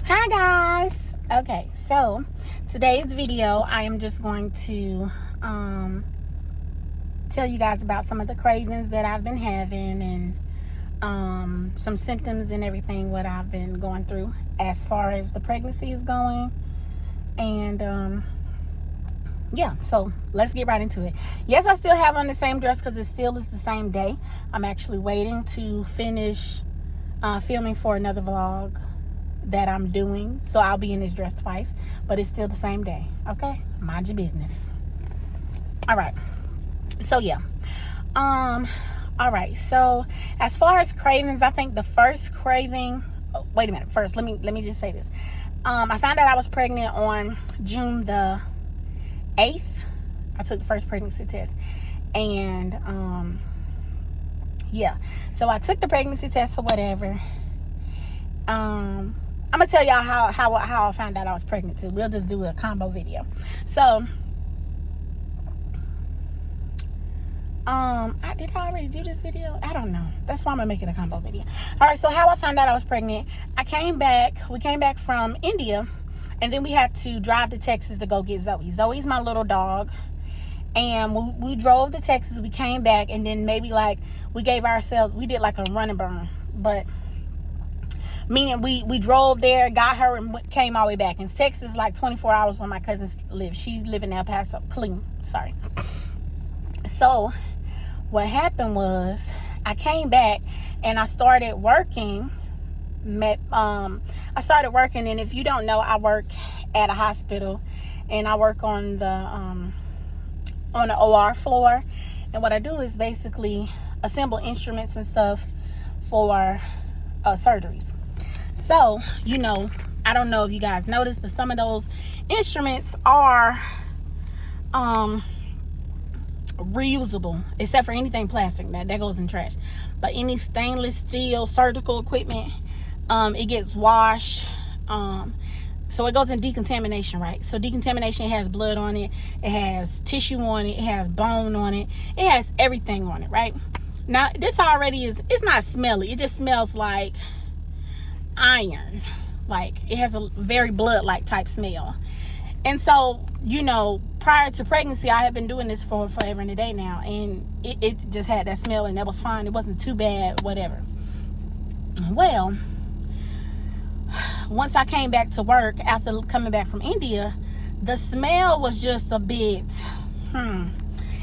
Hi guys. Okay, so today's video I am just going to tell you guys about some of the cravings that I've been having and some symptoms and everything what I've been going through as far as the pregnancy is going. And yeah, so let's get right into it. Yes, I still have on the same dress because it still is the same day. I'm actually waiting to finish filming for another vlog that I'm doing, so I'll be in this dress twice, but it's still the same day. Okay, mind your business. All right, so yeah, all right, so as far as cravings, I think the first craving, wait a minute, first let me just say this. I found out I was pregnant on June the 8th. I took the first pregnancy test, and yeah, so I took the pregnancy test or whatever. I'm gonna tell y'all how I found out I was pregnant too. We'll just do a combo video. So did I already do this video? I don't know. That's why I'm gonna make it a combo video. All right, so how I found out I was pregnant, we came back from India, and then we had to drive to Texas to go get Zoe. Zoe's my little dog, and we drove to Texas. We came back, and then maybe like we did like a run and burn, but meaning we drove there, got her, and came all the way back. In Texas, like 24 hours where my cousins live. She live in El Paso, sorry. So what happened was I came back and I started working. I started working, and if you don't know, I work at a hospital, and I work on the OR floor. And what I do is basically assemble instruments and stuff for surgeries. So, I don't know if you guys noticed, but some of those instruments are reusable, except for anything plastic that goes in trash. But any stainless steel surgical equipment, it gets washed. So it goes in decontamination, right? So decontamination has blood on it, it has tissue on it, it has bone on it, it has everything on it, right? Now this already it's not smelly, it just smells like iron. Like it has a very blood-like type smell. And so, prior to pregnancy, I had been doing this for forever and a day now, and it just had that smell, and that was fine. It wasn't too bad, whatever. Well, once I came back to work after coming back from India, the smell was just a bit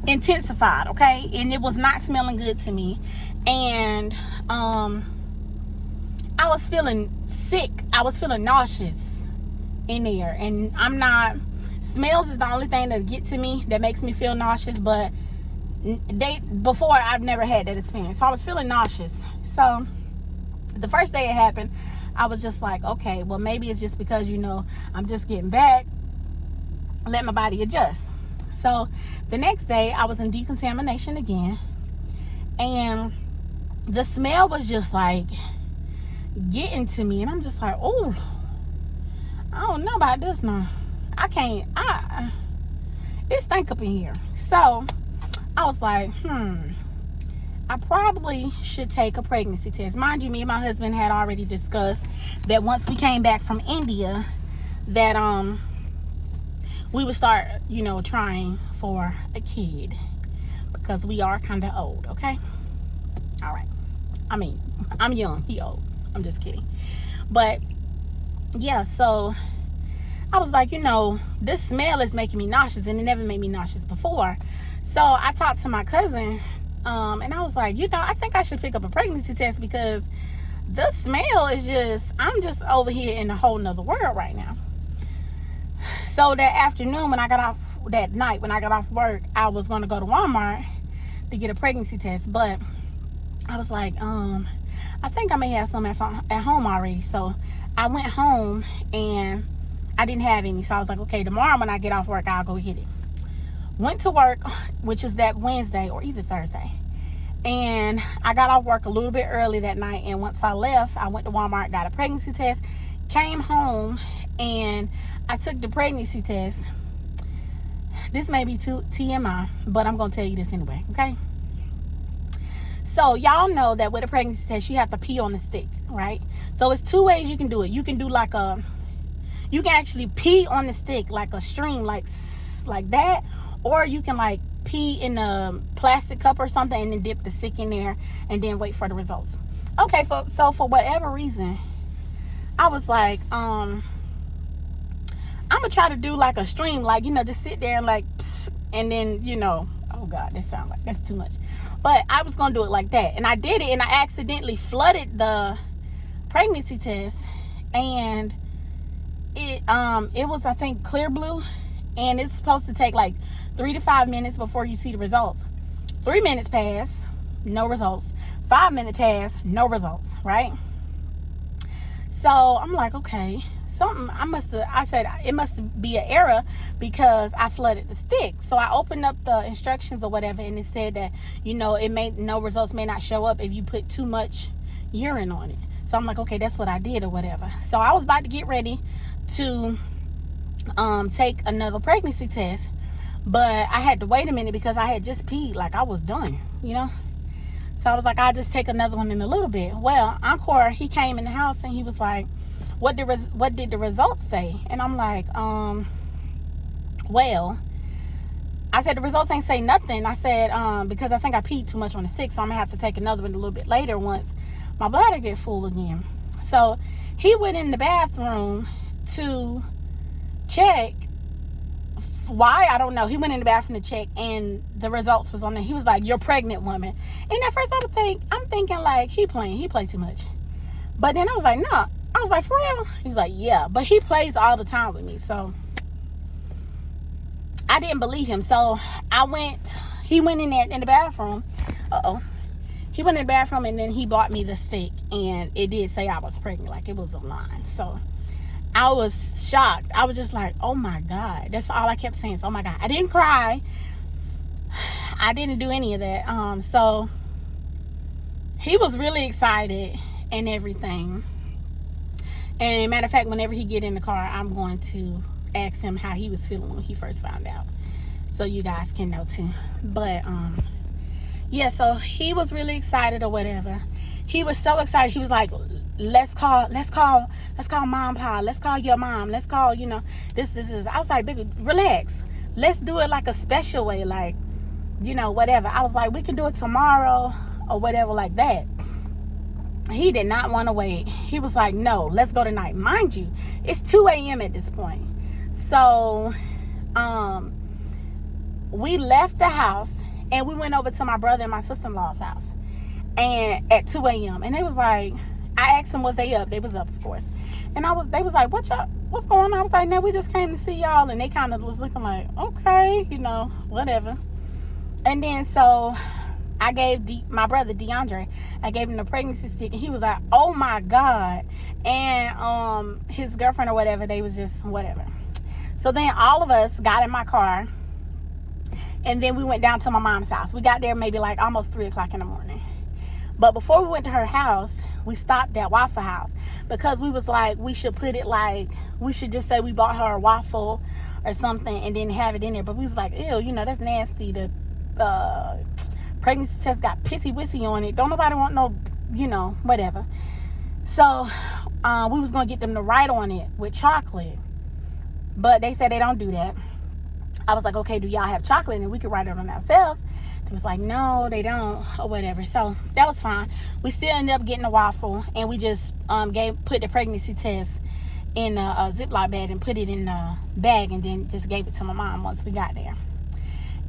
intensified, okay? And it was not smelling good to me. And I was feeling sick. I was feeling nauseous in there. And smells is the only thing that get to me, that makes me feel nauseous. But before, I've never had that experience. So I was feeling nauseous. So the first day it happened, I was just like, okay, well, maybe it's just because, I'm just getting back. Let my body adjust. So the next day, I was in decontamination again. And the smell was just like getting to me, and I'm just like, oh, I don't know about this now. It stank up in here. So I was like, I probably should take a pregnancy test. Mind you, me and my husband had already discussed that once we came back from India, that we would start, trying for a kid, because we are kind of old, okay? All right. I mean, I'm young, he old. I'm just kidding. But yeah, so I was like, this smell is making me nauseous, and it never made me nauseous before. So I talked to my cousin, and I was like, I think I should pick up a pregnancy test, because the smell is I'm just over here in a whole nother world right now. So that afternoon, that night when I got off work, I was going to go to Walmart to get a pregnancy test, but I was like, I think I may have some at home already. So I went home and I didn't have any. So I was like, okay, tomorrow when I get off work, I'll go get it. Went to work, which was that Wednesday or either Thursday. And I got off work a little bit early that night. And once I left, I went to Walmart, got a pregnancy test, came home, and I took the pregnancy test. This may be too TMI, but I'm going to tell you this anyway, okay? So y'all know that with a pregnancy test, you have to pee on the stick, right? So it's 2 ways you can do it. You can do like you can actually pee on the stick like a stream, like that, or you can like pee in a plastic cup or something and then dip the stick in there and then wait for the results. Okay, so for whatever reason, I was like, I'm gonna try to do like a stream, like, just sit there and like, and then, oh God, that sounds like that's too much. But I was gonna do it like that, and I did it, and I accidentally flooded the pregnancy test, and it was, I think, clear blue, and it's supposed to take like 3 to 5 minutes before you see the results. 3 minutes pass, no results. 5 minutes pass, no results, right? So I'm like, okay, I said it must be an error because I flooded the stick. So I opened up the instructions or whatever, and it said that, no results may not show up if you put too much urine on it. So I'm like, okay, that's what I did or whatever. So I was about to get ready to take another pregnancy test, but I had to wait a minute because I had just peed, like I was done, So I was like, I'll just take another one in a little bit. Well, Encore, he came in the house and he was like, what did the results say? And I'm like, well, I said, the results ain't say nothing. I said, because I think I peed too much on the stick, so I'm gonna have to take another one a little bit later once my bladder get full again. So he went in the bathroom to check. Why? I don't know. He went in the bathroom to check, and the results was on there. He was like, "You're pregnant, woman." And at first I'm thinking like he played too much. But then I was like, "No." I was like, "For real?" He was like, "Yeah." But he plays all the time with me, so I didn't believe him. So he went in there in the bathroom. He went in the bathroom, and then he bought me the stick, and it did say I was pregnant, like it was a line. So I was shocked. I was just like, oh my God. That's all I kept saying. So, oh my God. I didn't cry. I didn't do any of that. So he was really excited and everything. And matter of fact, whenever he get in the car, I'm going to ask him how he was feeling when he first found out, so you guys can know too. But yeah, so he was really excited or whatever. He was so excited. He was like, let's call mom, pa. Let's call your mom. Let's call, this is. I was like, baby, relax. Let's do it like a special way, like, whatever. I was like, we can do it tomorrow or whatever, like that. He did not want to wait. He was like, no, let's go tonight. Mind you, it's 2 a.m. at this point. So we left the house and we went over to my brother and my sister-in-law's house, and at 2 a.m. And they was like, I asked them, was they up? They was up, of course. And they was like, what's going on? I was like, no, we just came to see y'all. And they kind of was looking like, okay, whatever. And then so I gave my brother DeAndre, I gave him the pregnancy stick, and he was like, oh my God. And his girlfriend or whatever, they was just whatever. So then all of us got in my car, and then we went down to my mom's house. We got there maybe like almost 3 o'clock in the morning. But before we went to her house, we stopped at Waffle House because we was like, we should put it like, we should just say we bought her a waffle or something and then have it in there. But we was like, ew, that's nasty. The pregnancy test got pissy-wissy on it. Don't nobody want no, whatever. So we was going to get them to write on it with chocolate. But they said they don't do that. I was like, okay, do y'all have chocolate? And we could write it on ourselves. It was like, no, they don't, or whatever. So that was fine. We still ended up getting a waffle, and we just put the pregnancy test in a Ziploc bag and put it in a bag, and then just gave it to my mom once we got there.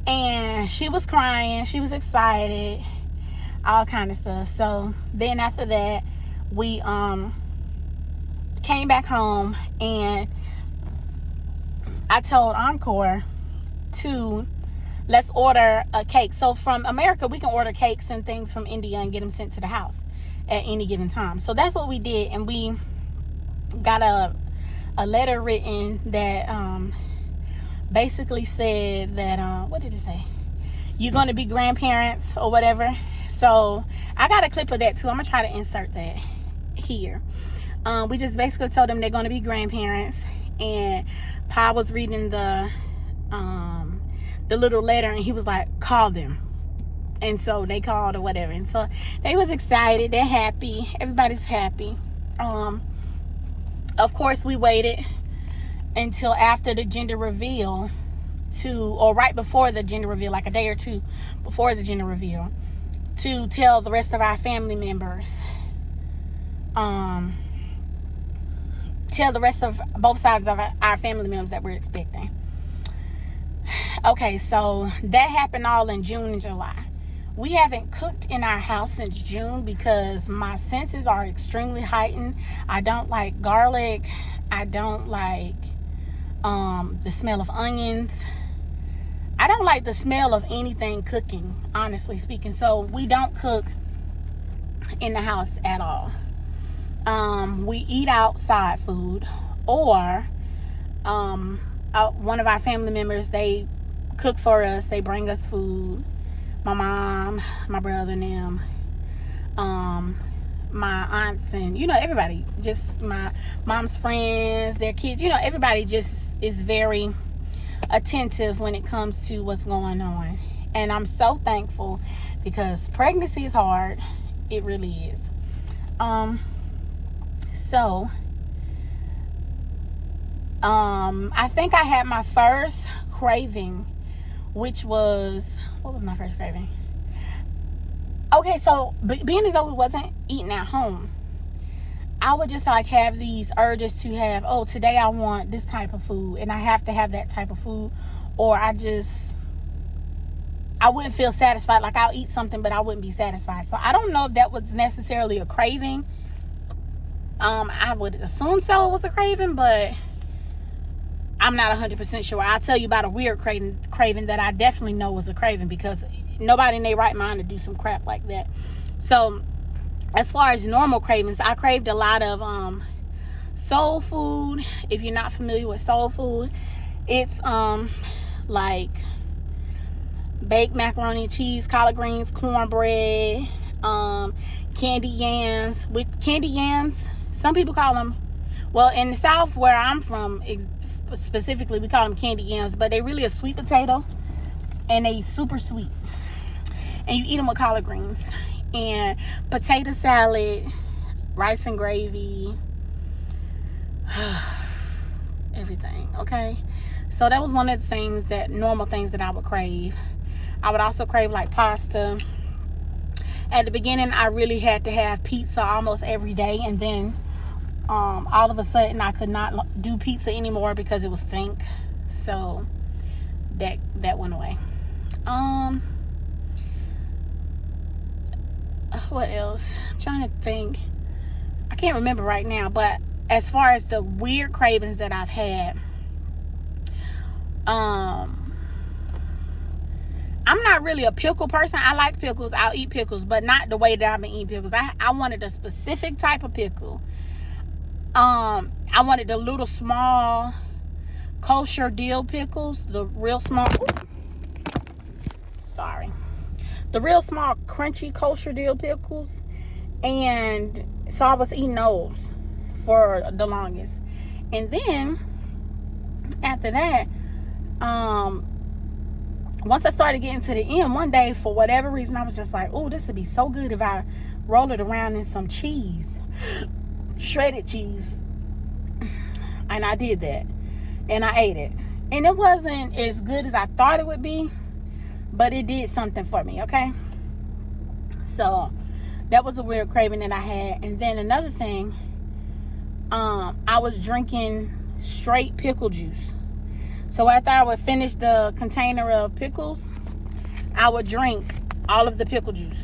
And she was crying, she was excited, all kind of stuff. So then after that, we came back home, and I told Encore to let's order a cake. So from America, we can order cakes and things from India and get them sent to the house at any given time. So that's what we did, and we got a letter written that basically said that what did it say? You're going to be grandparents or whatever. So I got a clip of that too. I'm gonna try to insert that here. We just basically told them they're going to be grandparents, and Pa was reading the little letter, and he was like, call them. And so they called or whatever. And so they was excited. They're happy. Everybody's happy. Of course, we waited until after the gender reveal or right before the gender reveal, like a day or two before the gender reveal, to tell the rest of our family members, tell the rest of both sides of our family members that we're expecting. Okay, so that happened all in June and July. We haven't cooked in our house since June because my senses are extremely heightened. I don't like garlic. I don't like the smell of onions. I don't like the smell of anything cooking, honestly speaking. So we don't cook in the house at all. We eat outside food, or one of our family members, they cook for us. They bring us food. My mom, my brother and them, my aunts, and everybody, just my mom's friends, their kids, everybody just is very attentive when it comes to what's going on. And I'm so thankful, because pregnancy is hard. It really is. So I think I had my first craving, which was, what was my first craving? Okay, so being as though we wasn't eating at home, I would just like have these urges to have, today I want this type of food and I have to have that type of food, or I wouldn't feel satisfied. Like I'll eat something, but I wouldn't be satisfied. So I don't know if that was necessarily a craving. I would assume so, it was a craving, but I'm not 100% sure. I'll tell you about a weird craving that I definitely know was a craving, because nobody in their right mind to do some crap like that. So as far as normal cravings, I craved a lot of soul food. If you're not familiar with soul food, it's like baked macaroni and cheese, collard greens, cornbread, candy yams. With candy yams, some people call them, well, in the South where I'm from specifically, we call them candy yams, but they really a sweet potato, and they super sweet, and you eat them with collard greens and potato salad, rice and gravy, everything. Okay, so that was one of the normal things that I would crave. I would also crave like pasta. At the beginning, I really had to have pizza almost every day, and then all of a sudden I could not do pizza anymore because it would stink. So that went away. What else? I'm trying to think. I can't remember right now, but as far as the weird cravings that I've had, I'm not really a pickle person. I like pickles. I'll eat pickles, but not the way that I've been eating pickles. I wanted a specific type of pickle. I wanted the little small kosher dill pickles, the real small, the real small crunchy kosher dill pickles. And so I was eating those for the longest. And then after that, once I started getting to the end, one day, for whatever reason, I was just like, this would be so good if I roll it around in some cheese, shredded cheese. And I did that, and I ate it, and it wasn't as good as I thought it would be, but it did something for me. Okay, so that was a weird craving that I had. And then another thing, I was drinking straight pickle juice. So after I would finish the container of pickles, I would drink all of the pickle juice.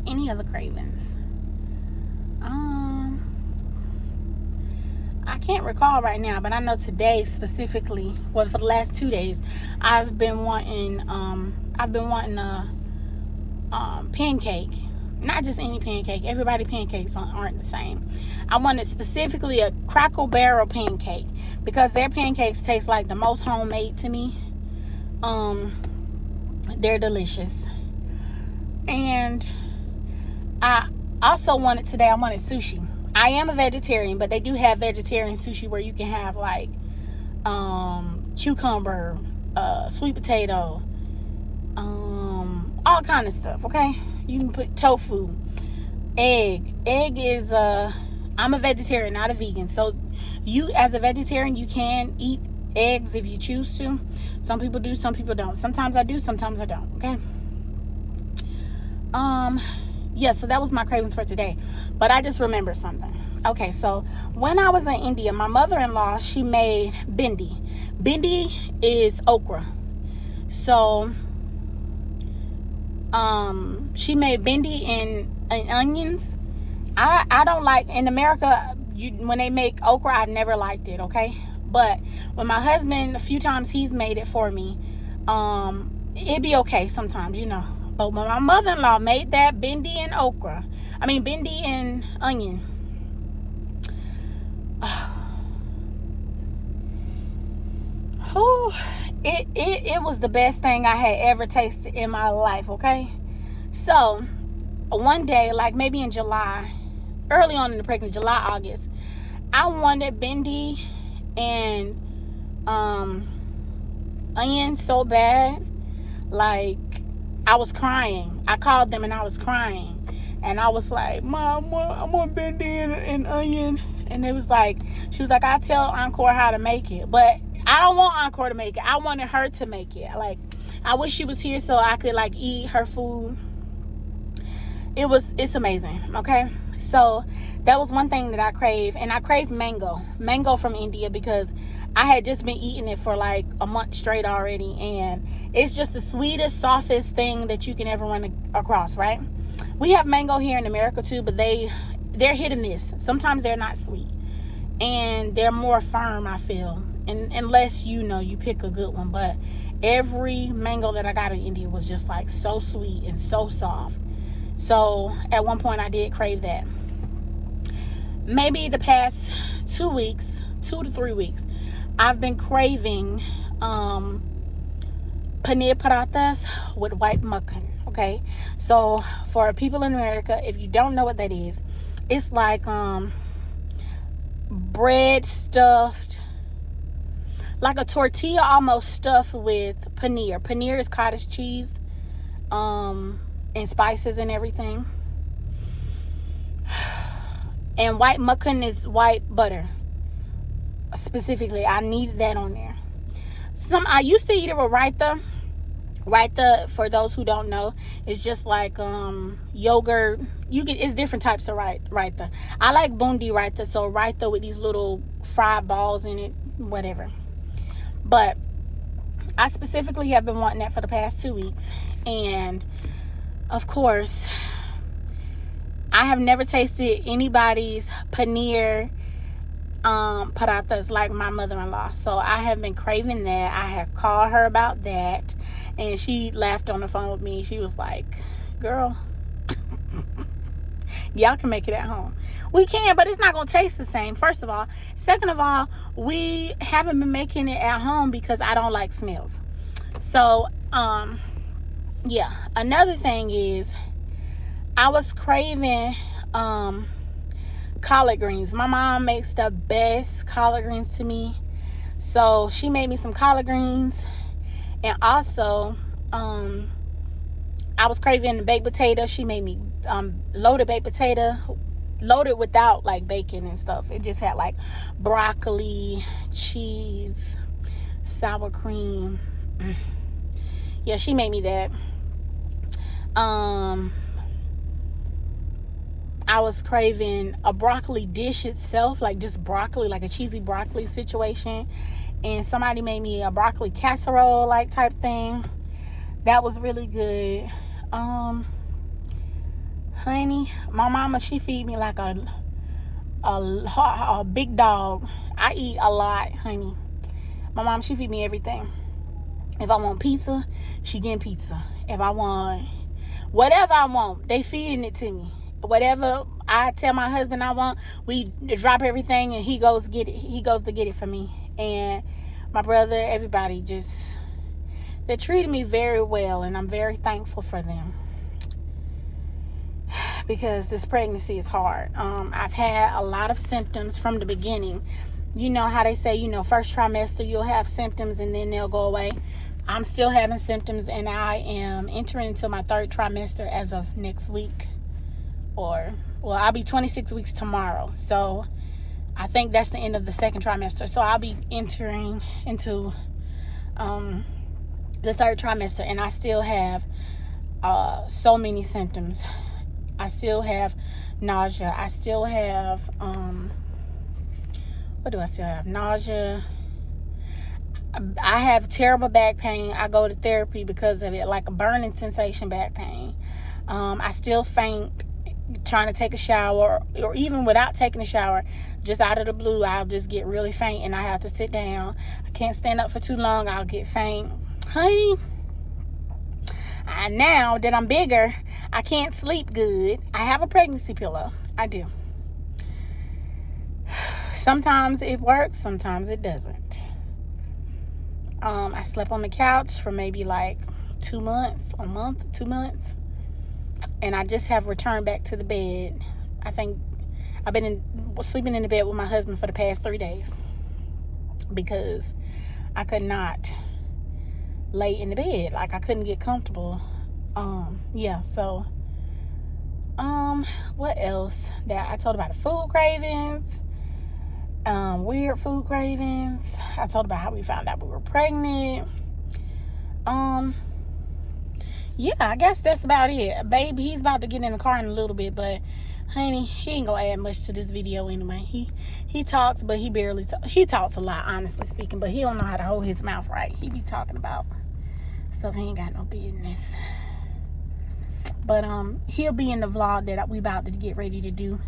Any other cravings? I can't recall right now, but I know today specifically, for the last 2 days, I've been wanting a pancake. Not just any pancake. Everybody pancakes aren't the same. I wanted specifically a Cracker Barrel pancake, because their pancakes taste like the most homemade to me. They're delicious. And I also wanted sushi. I am a vegetarian, but they do have vegetarian sushi where you can have like cucumber, sweet potato, all kind of stuff. Okay, you can put tofu, egg is I'm a vegetarian, not a vegan, so you as a vegetarian you can eat eggs if you choose to. Some people do, some people don't. Sometimes I do, sometimes I don't. Okay. Yeah, so that was my cravings for today. But I just remembered something. Okay, so when I was in India, my mother-in-law, she made bindi. Bindi is okra. So she made bindi and onions. I don't like, in America, when they make okra, I've never liked it, okay? But when my husband, a few times he's made it for me, it'd be okay sometimes, But when my mother-in-law made that bindi and bindi and onion, it was the best thing I had ever tasted in my life, okay? So one day, like maybe in July, early on in the pregnancy, July, August, I wanted bindi and onion so bad. Like, I was crying. I called them and I was crying. And I was like, Mom, I want bindi and onion. And she was like, I'll tell Encore how to make it. But I don't want Encore to make it. I wanted her to make it. Like, I wish she was here so I could, like, eat her food. It's amazing, okay? So that was one thing that I crave. And I crave mango from India, because I had just been eating it for like a month straight already, and it's just the sweetest, softest thing that you can ever run across, right? We have mango here in America too, but they're hit and miss. Sometimes they're not sweet, and they're more firm, I feel, and unless you pick a good one. But every mango that I got in India was just like so sweet and so soft. So at one point I did crave that. Maybe the past 2 to 3 weeks, I've been craving paneer parathas with white mutton. Okay, so for people in America, if you don't know what that is, it's like bread stuffed, like a tortilla almost, stuffed with paneer. Paneer is cottage cheese, and spices and everything. And white mutton is white butter. Specifically, I needed that on there. I used to eat it with raita. Raita, for those who don't know, is just like yogurt. It's different types of raita. I like bundi raita, so raita with these little fried balls in it, whatever. But I specifically have been wanting that for the past 2 weeks, and of course, I have never tasted anybody's paneer parathas like my mother-in-law. So I have been craving that. I have called her about that, and she laughed on the phone with me. She was like, girl, y'all can make it at home. We can, but it's not going to taste the same, first of all. Second of all, we haven't been making it at home because I don't like smells. So yeah, another thing is I was craving collard greens. My mom makes the best collard greens to me, so she made me some collard greens. And also I was craving the baked potato. She made me loaded baked potato, loaded without like bacon and stuff. It just had like broccoli, cheese, sour cream. Yeah, she made me that. I was craving a broccoli dish itself, like just broccoli, like a cheesy broccoli situation. And somebody made me a broccoli casserole like type thing. That was really good. Honey, my mama, she feed me like a big dog. I eat a lot, honey. My mom, she feed me everything. If I want pizza, she getting pizza. If I want whatever I want, they feeding it to me. Whatever I tell my husband I want, we drop everything and he goes to get it for me. And my brother, everybody, they treated me very well, and I'm very thankful for them, because this pregnancy is hard. I've had a lot of symptoms from the beginning. You know how they say, first trimester you'll have symptoms and then they'll go away. I'm still having symptoms, and I am entering into my 3rd trimester as of next week. Well, I'll be 26 weeks tomorrow. So I think that's the end of the 2nd trimester. So I'll be entering into the 3rd trimester, and I still have so many symptoms. I still have nausea. I still have what do I still have? Nausea. I have terrible back pain. I go to therapy because of it, like a burning sensation back pain. I still faint trying to take a shower, or even without taking a shower, just out of the blue, I'll just get really faint and I have to sit down. I can't stand up for too long. I'll get faint. Honey, now that I'm bigger, I can't sleep good. I have a pregnancy pillow. I do. Sometimes it works, sometimes it doesn't. I slept on the couch for maybe like 2 months, a month, 2 months. And I just have returned back to the bed. I think I've been sleeping in the bed with my husband for the past 3 days because I could not lay in the bed. Like, I couldn't get comfortable. Yeah, so what else that I told about? The food cravings, weird food cravings. I told about how we found out we were pregnant. Yeah, I guess that's about it. Baby, he's about to get in the car in a little bit, but honey, he ain't gonna add much to this video anyway. He talks, but he barely he talks a lot, honestly speaking, but he don't know how to hold his mouth right. He be talking about stuff he ain't got no business. But he'll be in the vlog that we about to get ready to do.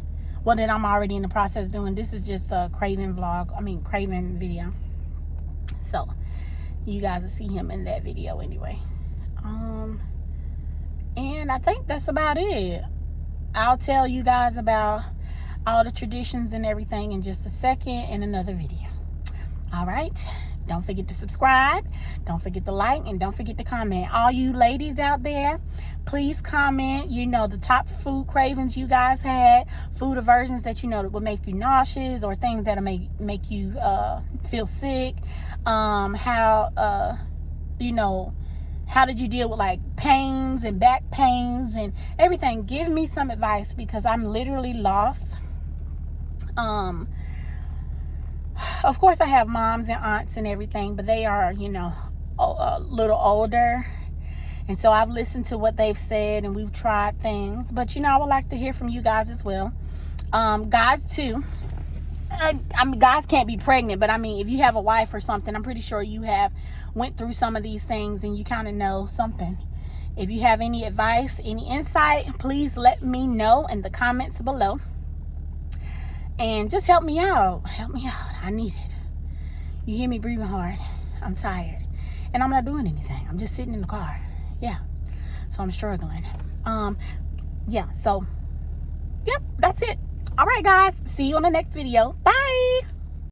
Well, that I'm already in the process doing. This is just a craving video. So you guys will see him in that video anyway. And I think that's about it. I'll tell you guys about all the traditions and everything in just a second in another video. All right. Don't forget to subscribe. Don't forget to like, and don't forget to comment. All you ladies out there, please comment, the top food cravings you guys had, food aversions that that would make you nauseous, or things that'll make you feel sick. How did you deal with like pains and back pains and everything? Give me some advice, because I'm literally lost. Of course, I have moms and aunts and everything, but they are, a little older. And so I've listened to what they've said, and we've tried things. But, I would like to hear from you guys as well. Guys, too. Guys can't be pregnant, but if you have a wife or something, I'm pretty sure you have went through some of these things and you kind of know something. If you have any advice, any insight, please let me know in the comments below. And just help me out. Help me out. I need it. You hear me breathing hard? I'm tired. And I'm not doing anything. I'm just sitting in the car. Yeah. So I'm struggling. Yeah. So, yep, that's it. All right, guys. See you on the next video. Bye.